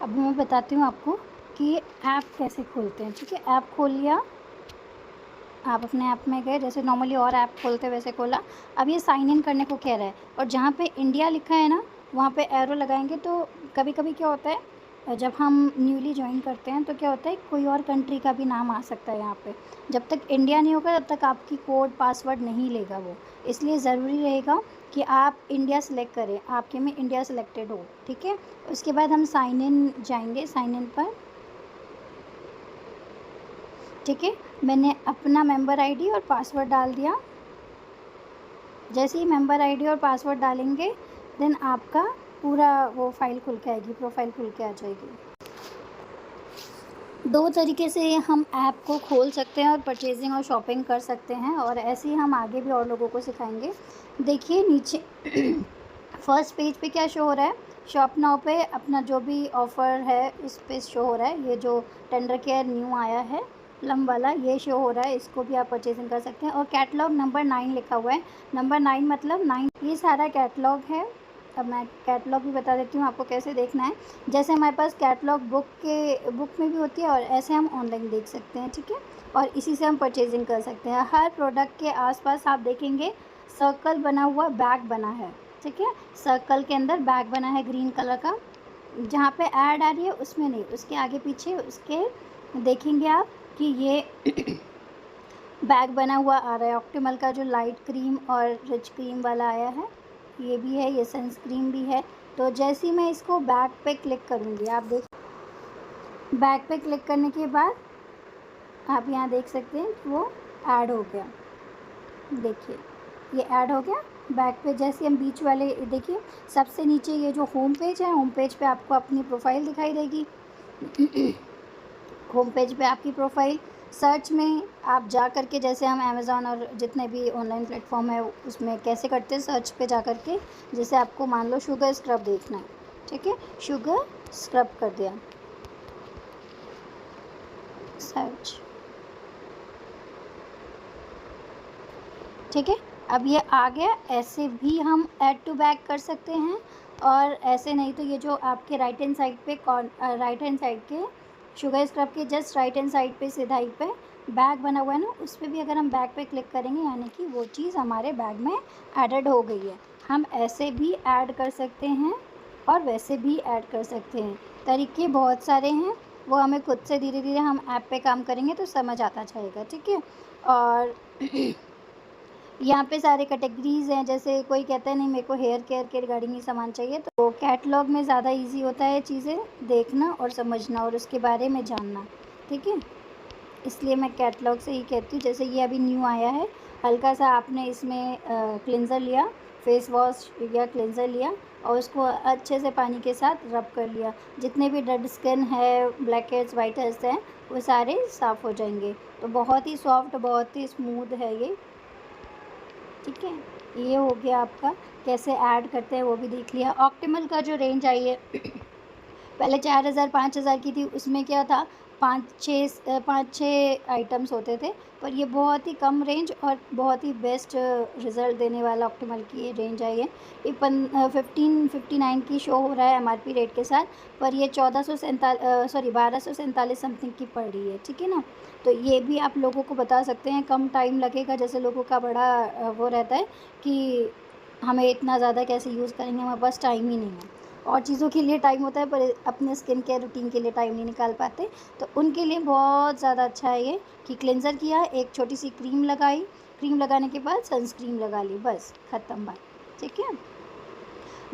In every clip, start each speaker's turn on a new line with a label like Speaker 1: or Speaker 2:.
Speaker 1: अब मैं बताती हूँ आपको कि ऐप कैसे खोलते हैं। ठीक है, ऐप खोल लिया, आप अपने ऐप में गए, जैसे नॉर्मली और ऐप खोलते वैसे खोला। अब ये साइन इन करने को कह रहा है और जहाँ पे इंडिया लिखा है ना, वहाँ पे एरो लगाएंगे तो कभी कभी क्या होता है, जब हम न्यूली ज्वाइन करते हैं तो क्या होता है, कोई और कंट्री का भी नाम आ सकता है यहाँ पे। जब तक इंडिया नहीं होगा तब तक आपकी कोड पासवर्ड नहीं लेगा वो, इसलिए ज़रूरी रहेगा कि आप इंडिया सेलेक्ट करें, आपके में इंडिया सेलेक्टेड हो। ठीक है, उसके बाद हम साइन इन जाएंगे, साइन इन पर। ठीक है, मैंने अपना मेंबर आईडी और पासवर्ड डाल दिया। जैसे ही मेंबर आईडी और पासवर्ड डालेंगे देन आपका पूरा वो फाइल खुल के आएगी, प्रोफाइल खुल के आ जाएगी। दो तरीके से हम ऐप को खोल सकते हैं और परचेजिंग और शॉपिंग कर सकते हैं, और ऐसे ही हम आगे भी और लोगों को सिखाएंगे। देखिए नीचे फर्स्ट पेज पे क्या शो हो रहा है, शॉप नाउ पे अपना जो भी ऑफ़र है इस पे शो हो रहा है। ये जो टेंडर केयर न्यू आया है प्लम वाला, ये शो हो रहा है, इसको भी आप परचेजिंग कर सकते हैं। और कैटलॉग नंबर 9 लिखा हुआ है, नंबर 9 मतलब 9, ये सारा कैटलॉग है। अब मैं कैटलॉग भी बता देती हूँ आपको कैसे देखना है। जैसे हमारे पास कैटलॉग बुक में भी होती है और ऐसे हम ऑनलाइन देख सकते हैं। ठीक है, और इसी से हम परचेजिंग कर सकते हैं। हर प्रोडक्ट के आसपास आप देखेंगे सर्कल बना हुआ बैग बना है। ठीक है, सर्कल के अंदर बैग बना है ग्रीन कलर का, जहाँ पे ऐड आ रही है उसमें नहीं, उसके आगे पीछे उसके देखेंगे आप कि ये बैग बना हुआ आ रहा है। ऑप्टिमल का जो लाइट क्रीम और रिच क्रीम वाला आया है, ये भी है, ये सनस्क्रीन भी है। तो जैसे ही मैं इसको बैग पे क्लिक करूँगी, आप देख, बैग पे क्लिक करने के बाद आप यहाँ देख सकते हैं कि वो ऐड हो गया। देखिए ये ऐड हो गया बैक पे। जैसे हम बीच वाले देखिए सबसे नीचे ये जो होम पेज है, होम पेज पे आपको अपनी प्रोफाइल दिखाई देगी। होम पेज पे आपकी प्रोफाइल, सर्च में आप जा कर के, जैसे हम अमेज़ॉन और जितने भी ऑनलाइन प्लेटफॉर्म है उसमें कैसे करते हैं, सर्च पे जा कर के, जैसे आपको मान लो शुगर स्क्रब देखना है। ठीक है, शुगर स्क्रब कर दिया, सर्च। ठीक है, अब ये आ गया। ऐसे भी हम ऐड टू बैग कर सकते हैं, और ऐसे नहीं तो ये जो आपके राइट हैंड साइड पे राइट हैंड साइड के शुगर स्क्रब के जस्ट राइट हैंड साइड पे सिधाई पे बैग बना हुआ है ना, उस पर भी अगर हम बैग पे क्लिक करेंगे यानी कि वो चीज़ हमारे बैग में एडेड हो गई है। हम ऐसे भी ऐड कर सकते हैं और वैसे भी ऐड कर सकते हैं। तरीके बहुत सारे हैं, वो हमें खुद से धीरे धीरे हम ऐप पे काम करेंगे तो समझ आता जाएगा। ठीक है, और यहाँ पे सारे कैटेगरीज़ हैं। जैसे कोई कहता है नहीं मेरे को हेयर केयर के रिगार्डिंग ही सामान चाहिए, तो कैटलॉग में ज़्यादा इजी होता है चीज़ें देखना और समझना और उसके बारे में जानना। ठीक है, इसलिए मैं कैटलॉग से ही कहती हूँ। जैसे ये अभी न्यू आया है, हल्का सा आपने इसमें क्लिनज़र लिया, फेस वॉश या क्लिनज़र लिया और उसको अच्छे से पानी के साथ रब कर लिया। जितने भी डेड स्किन है, ब्लैक हेड्स, वाइट हेड्स हैं, वो सारे साफ़ हो जाएंगे। तो बहुत ही सॉफ्ट, बहुत ही स्मूथ है ये। ठीक है, ये हो गया आपका। कैसे ऐड करते हैं वो भी देख लिया। ऑप्टिमल का जो रेंज आई है पहले 4000 5000 की थी, उसमें क्या था, 5-6 आइटम्स होते थे। पर ये बहुत ही कम रेंज और बहुत ही बेस्ट रिज़ल्ट देने वाला ऑप्टिमल की ये रेंज आई है। ये 1559 की शो हो रहा है एमआरपी रेट के साथ, पर ये 1247 समथिंग की पड़ रही है। ठीक है ना, तो ये भी आप लोगों को बता सकते हैं, कम टाइम लगेगा। जैसे लोगों का बड़ा वो रहता है कि हमें इतना ज़्यादा कैसे यूज़ करेंगे, हमारे पास टाइम ही नहीं है। और चीज़ों के लिए टाइम होता है पर अपने स्किन केयर रूटीन के लिए टाइम नहीं निकाल पाते, तो उनके लिए बहुत ज़्यादा अच्छा है ये कि क्लेंज़र किया, एक छोटी सी क्रीम लगाई, क्रीम लगाने के बाद सनस्क्रीन लगा ली, बस ख़त्म बात। ठीक है,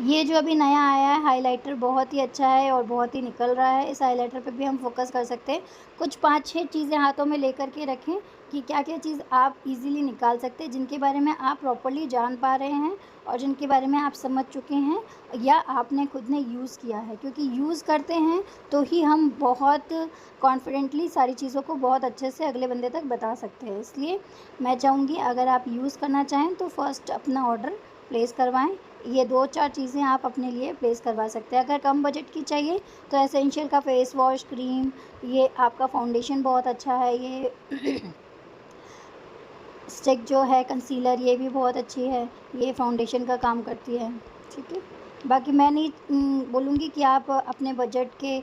Speaker 1: ये जो अभी नया आया है हाइलाइटर बहुत ही अच्छा है और बहुत ही निकल रहा है। इस हाइलाइटर पे भी हम फोकस कर सकते हैं। कुछ 5-6 चीज़ें हाथों में लेकर के रखें कि क्या-क्या चीज़ आप इजीली निकाल सकते हैं, जिनके बारे में आप प्रॉपर्ली जान पा रहे हैं और जिनके बारे में आप समझ चुके हैं या आपने खुद ने यूज़ किया है। क्योंकि यूज़ करते हैं तो ही हम बहुत कॉन्फिडेंटली सारी चीज़ों को बहुत अच्छे से अगले बंदे तक बता सकते हैं। इसलिए मैं चाहूँगी अगर आप यूज़ करना चाहें तो फ़र्स्ट अपना ऑर्डर प्लेस करवाएँ। ये 2-4 चीज़ें आप अपने लिए प्लेस करवा सकते हैं। अगर कम बजट की चाहिए तो एसेंशियल का फेस वॉश, क्रीम, ये आपका फाउंडेशन बहुत अच्छा है, ये स्टिक जो है कंसीलर, ये भी बहुत अच्छी है, ये फाउंडेशन का काम करती है। ठीक है, बाकी मैं नहीं बोलूँगी कि आप अपने बजट के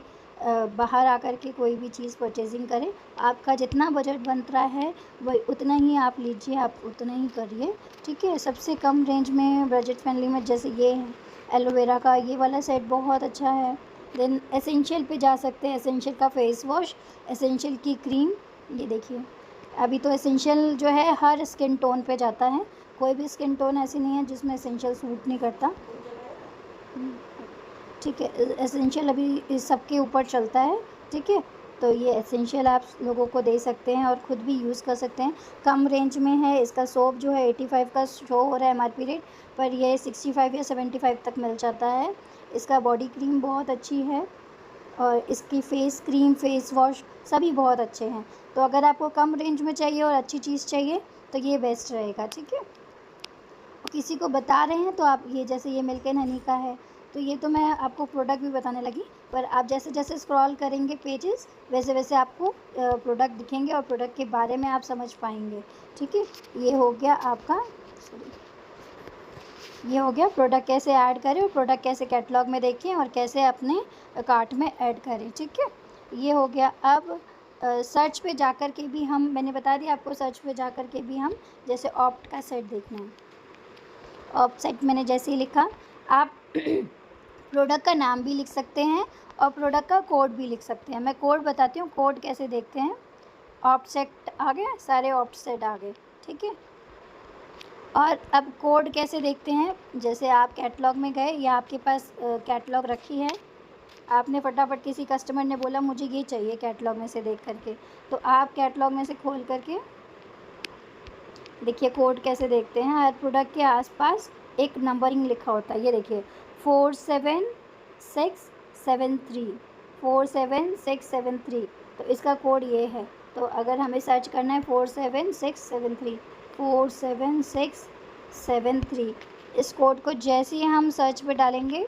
Speaker 1: बाहर आकर के कोई भी चीज़ परचेज़िंग करें। आपका जितना बजट बन रहा है वही उतना ही आप लीजिए, आप उतना ही करिए, ठीक है? सबसे कम रेंज में बजट फ्रेंडली में जैसे ये है एलोवेरा का ये वाला सेट बहुत अच्छा है। देन एसेंशियल पे जा सकते हैं, एसेंशियल का फेस वॉश, एसेंशियल की क्रीम, ये देखिए। अभी तो एसेंशियल जो है हर स्किन टोन पे जाता है, कोई भी स्किन टोन ऐसी नहीं है जिसमें एसेंशियल सूट नहीं करता। ठीक है, एसेंशियल अभी इस सबके ऊपर चलता है, ठीक है? तो ये एसेंशियल आप लोगों को दे सकते हैं और ख़ुद भी यूज़ कर सकते हैं। कम रेंज में है, इसका सोप जो है 85 का शो हो रहा है एमआरपी रेट, पर ये 65 या 75 तक मिल जाता है। इसका बॉडी क्रीम बहुत अच्छी है और इसकी फेस क्रीम, फेस वॉश सभी बहुत अच्छे हैं। तो अगर आपको कम रेंज में चाहिए और अच्छी चीज़ चाहिए तो ये बेस्ट रहेगा, ठीक है? किसी को बता रहे हैं तो आप ये जैसे ये मिल्क एंड हनी का है, तो ये तो मैं आपको प्रोडक्ट भी बताने लगी, पर आप जैसे-जैसे स्क्रॉल करेंगे पेजेस वैसे-वैसे आपको प्रोडक्ट दिखेंगे और प्रोडक्ट के बारे में आप समझ पाएँगे, ठीक है? ये हो गया आपका ये हो गया प्रोडक्ट कैसे ऐड करें और प्रोडक्ट कैसे कैटलॉग में देखें और कैसे अपने कार्ट में ऐड करें, ठीक है? ये हो गया। अब सर्च पे जाकर के भी हम मैंने बता दिया आपको सर्च पे जाकर के भी हम जैसे ऑप्ट का सेट देखना है। ऑप्ट सेट मैंने जैसे ही लिखा आप प्रोडक्ट का नाम भी लिख सकते हैं और प्रोडक्ट का कोड भी लिख सकते हैं। मैं कोड बताती हूँ, कोड कैसे देखते हैं। ऑप्ट सेट आ गया, सारे ऑप्ट सेट आ गए, ठीक है? और अब कोड कैसे देखते हैं, जैसे आप कैटलॉग में गए या आपके पास कैटलॉग रखी है, आपने फटाफट किसी कस्टमर ने बोला मुझे ये चाहिए कैटलॉग में से देख करके, तो आप कैटलॉग में से खोल करके देखिए कोड कैसे देखते हैं। हर प्रोडक्ट के आसपास एक नंबरिंग लिखा होता है, ये देखिए 47673 47673, तो इसका कोड ये है। तो अगर हमें सर्च करना है 47673 इस कोड को जैसे ही हम सर्च पे डालेंगे,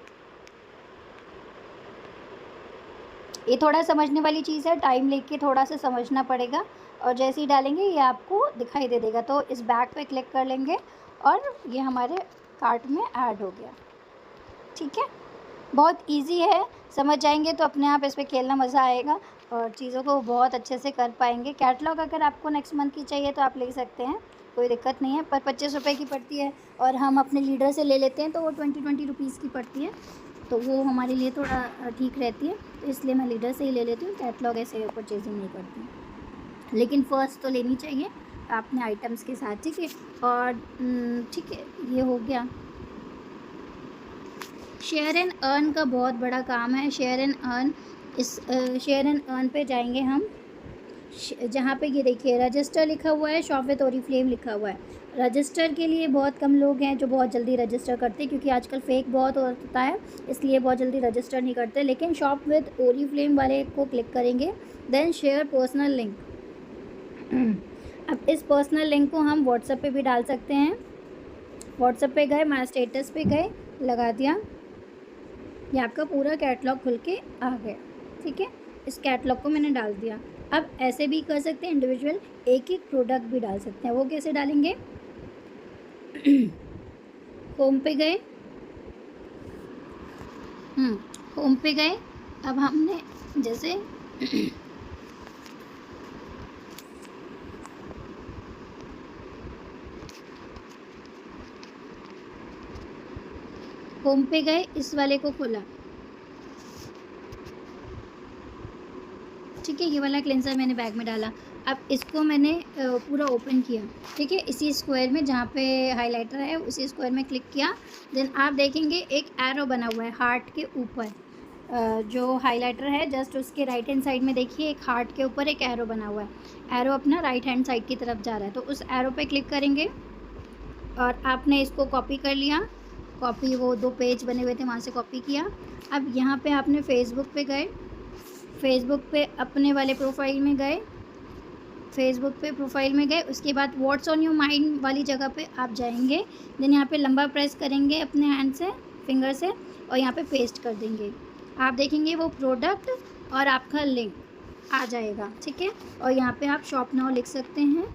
Speaker 1: ये थोड़ा समझने वाली चीज़ है, टाइम लेके थोड़ा सा समझना पड़ेगा, और जैसे ही डालेंगे ये आपको दिखाई दे देगा। तो इस बैग पे क्लिक कर लेंगे और ये हमारे कार्ट में ऐड हो गया, ठीक है? बहुत इजी है, समझ जाएंगे तो अपने आप इस पे खेलना मज़ा आएगा और चीज़ों को बहुत अच्छे से कर पाएंगे। कैटलॉग अगर आपको नेक्स्ट मंथ की चाहिए तो आप ले सकते हैं, कोई दिक्कत नहीं है, पर 25 रुपये की पड़ती है और हम अपने लीडर से ले लेते हैं तो वो 20 रुपीज़ की पड़ती है, तो वो हमारे लिए थोड़ा ठीक रहती है, तो इसलिए मैं लीडर से ही ले लेती हूँ। कैटलॉग ऐसे परचेजिंग नहीं करती हूँ, लेकिन फ़र्स्ट तो लेनी चाहिए अपने आइटम्स के साथ, ठीक है? और ठीक है, ये हो गया। शेयर एंड अर्न का बहुत बड़ा काम है। शेयर एंड अर्न, इस शेयर एंड अर्न पे जाएंगे हम, जहाँ पे ये देखिए रजिस्टर लिखा हुआ है, शॉप विद ओरीफ्लेम लिखा हुआ है। रजिस्टर के लिए बहुत कम लोग हैं जो बहुत जल्दी रजिस्टर करते हैं, क्योंकि आजकल फेक बहुत होता है, इसलिए बहुत जल्दी रजिस्टर नहीं करते। लेकिन शॉप विद ओरीफ्लेम वाले को क्लिक करेंगे, देन शेयर पर्सनल लिंक। अब इस पर्सनल लिंक को हम व्हाट्सएप पे भी डाल सकते हैं। व्हाट्सएप पे गए, माय स्टेटस पे गए, लगा दिया, ये आपका पूरा कैटलॉग खुल के आ गया, ठीक है? इस कैटलॉग को मैंने डाल दिया। अब ऐसे भी कर सकते हैं, इंडिविजुअल एक एक प्रोडक्ट भी डाल सकते हैं। वो कैसे डालेंगे? होम पे गए, होम पे गए, अब हमने जैसे होम पे गए, इस वाले को खोला, ठीक है? ये वाला क्लेंसर मैंने बैग में डाला। अब इसको मैंने पूरा ओपन किया, ठीक है? इसी स्क्वायर में जहाँ पे हाइलाइटर है उसी स्क्वायर में क्लिक किया, देन आप देखेंगे एक एरो बना हुआ है हार्ट के ऊपर। जो हाइलाइटर है जस्ट उसके राइट हैंड साइड में देखिए एक हार्ट के ऊपर एक एरो बना हुआ है। एरो अपना राइट हैंड साइड की तरफ जा रहा है, तो उस एरो पे क्लिक करेंगे और आपने इसको कॉपी कर लिया। कॉपी, वो 2 पेज बने हुए थे वहाँ से कॉपी किया। अब यहाँ पे आपने फेसबुक पे गए, फेसबुक पे अपने वाले प्रोफाइल में गए, फेसबुक पे प्रोफाइल में गए, उसके बाद व्हाट्स ऑन योर माइंड वाली जगह पे आप जाएंगे, देन यहाँ पे लंबा प्रेस करेंगे अपने हैंड से, फिंगर से, और यहाँ पे पेस्ट कर देंगे। आप देखेंगे वो प्रोडक्ट और आपका लिंक आ जाएगा, ठीक है? और यहाँ पे आप शॉप नाउ लिख सकते हैं,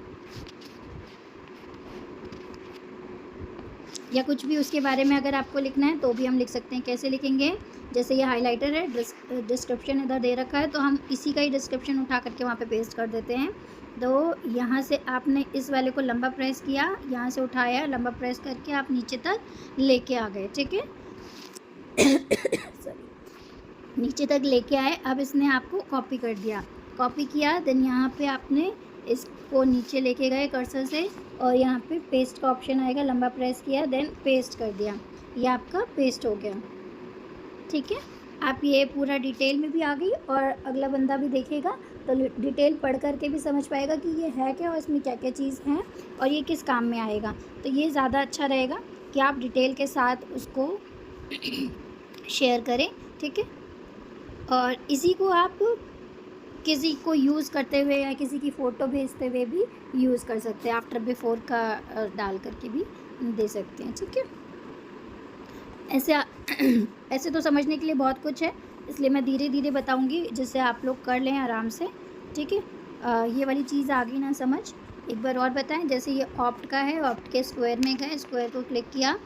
Speaker 1: या कुछ भी उसके बारे में अगर आपको लिखना है तो भी हम लिख सकते हैं। कैसे लिखेंगे, जैसे ये हाइलाइटर है, डिस्क्रिप्शन इधर दे रखा है, तो हम इसी का ही डिस्क्रिप्शन उठा करके वहाँ पे पेस्ट कर देते हैं। तो यहाँ से आपने इस वाले को लंबा प्रेस किया, यहाँ से उठाया, लंबा प्रेस करके आप नीचे तक लेके आ गए, ठीक है। सॉरी, नीचे तक लेके आए। अब इसने आपको कॉपी कर दिया, कॉपी किया, देन यहाँ पे आपने इसको नीचे लेके गए कर्सर से और यहाँ पे पेस्ट का ऑप्शन आएगा, लंबा प्रेस किया, देन पेस्ट कर दिया, ये आपका पेस्ट हो गया, ठीक है। आप ये पूरा डिटेल में भी आ गई और अगला बंदा भी देखेगा तो डिटेल पढ़ करके भी समझ पाएगा कि ये है क्या और इसमें क्या क्या चीज़ है और ये किस काम में आएगा। तो ये ज़्यादा अच्छा रहेगा कि आप डिटेल के साथ उसको शेयर करें, ठीक है। और इसी को आप किसी को यूज़ करते हुए या किसी की फ़ोटो भेजते हुए भी यूज़ कर सकते हैं, आफ्टर बिफोर का डाल करके भी दे सकते हैं, ठीक है। ऐसे तो समझने के लिए बहुत कुछ है, इसलिए मैं धीरे धीरे बताऊंगी जिससे आप लोग कर लें आराम से, ठीक है। ये वाली चीज़ आ गई ना समझ। एक बार और बताएं, जैसे ये ऑप्ट का है, ऑप्ट के स्क्वायर में गए, स्क्वायर को क्लिक किया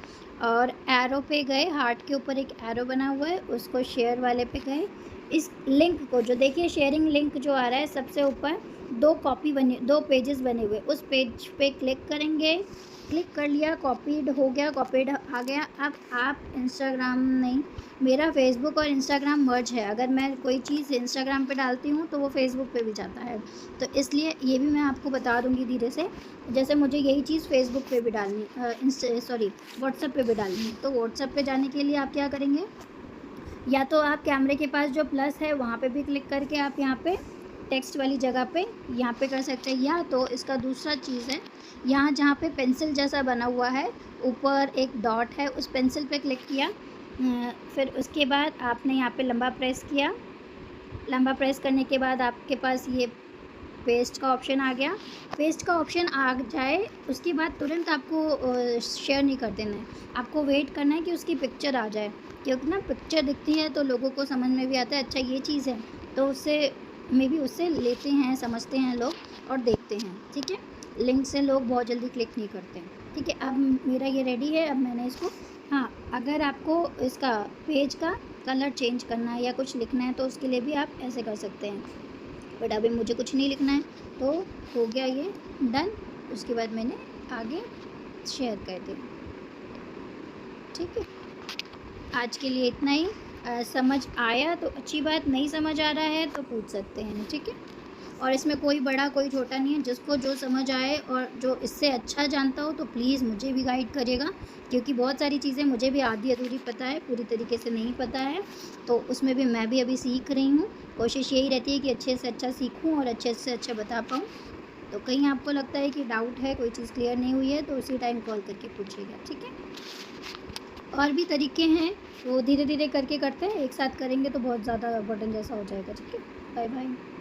Speaker 1: और एरो पे गए, हार्ट के ऊपर एक एरो बना हुआ है, उसको शेयर वाले पे गए। इस लिंक को जो देखिए शेयरिंग लिंक जो आ रहा है सबसे ऊपर, दो पेजेस बने हुए, उस पेज पे क्लिक करेंगे, क्लिक कर लिया, कॉपीड हो गया, कॉपीड आ गया। अब आप इंस्टाग्राम नहीं, मेरा फेसबुक और इंस्टाग्राम मर्ज है, अगर मैं कोई चीज़ इंस्टाग्राम पे डालती हूँ तो वो फेसबुक पे भी जाता है, तो इसलिए ये भी मैं आपको बता दूँगी धीरे से। जैसे मुझे यही चीज़ फेसबुक पे भी डालनी, व्हाट्सएप पे भी डालनी, तो व्हाट्सएप पे जाने के लिए आप क्या करेंगे, या तो आप कैमरे के पास जो प्लस है वहाँ पे भी क्लिक करके आप यहाँ पे टेक्स्ट वाली जगह पे यहाँ पे कर सकते हैं, या तो इसका दूसरा चीज़ है, यहाँ जहाँ पे पेंसिल जैसा बना हुआ है, ऊपर एक डॉट है, उस पेंसिल पे क्लिक किया, फिर उसके बाद आपने यहाँ पे लंबा प्रेस किया, लंबा प्रेस करने के बाद आपके पास ये पेस्ट का ऑप्शन आ गया। पेस्ट का ऑप्शन आ जाए उसके बाद तुरंत आपको शेयर नहीं कर देना है, आपको वेट करना है कि उसकी पिक्चर आ जाए, क्योंकि ना पिक्चर दिखती है तो लोगों को समझ में भी आता है अच्छा ये चीज़ है, तो उससे मे भी उससे लेते हैं, समझते हैं लोग और देखते हैं, ठीक है। लिंक से लोग बहुत जल्दी क्लिक नहीं करते हैं, ठीक है। अब मेरा ये रेडी है, अब मैंने इसको, हाँ अगर आपको इसका पेज का कलर चेंज करना है या कुछ लिखना है तो उसके लिए भी आप ऐसे कर सकते हैं, बट अभी मुझे कुछ नहीं लिखना है तो हो गया ये डन। उसके बाद मैंने आगे शेयर कर दिया, ठीक है। आज के लिए इतना ही। समझ आया तो अच्छी बात, नहीं समझ आ रहा है तो पूछ सकते हैं, ठीक है। और इसमें कोई बड़ा कोई छोटा नहीं है, जिसको जो समझ आए और जो इससे अच्छा जानता हो तो प्लीज़ मुझे भी गाइड करिएगा, क्योंकि बहुत सारी चीज़ें मुझे भी आधी अधूरी पता है, पूरी तरीके से नहीं पता है, तो उसमें भी मैं भी अभी सीख रही हूँ। कोशिश यही रहती है कि अच्छे से अच्छा सीखूँ और अच्छे से अच्छा बता पाऊँ। तो कहीं आपको लगता है कि डाउट है, कोई चीज़ क्लियर नहीं हुई है तो उसी टाइम कॉल करके पूछिएगा, ठीक है। और भी तरीके हैं, वो धीरे धीरे करके करते हैं, एक साथ करेंगे तो बहुत ज़्यादा बर्डन जैसा हो जाएगा, ठीक है। Bye bye.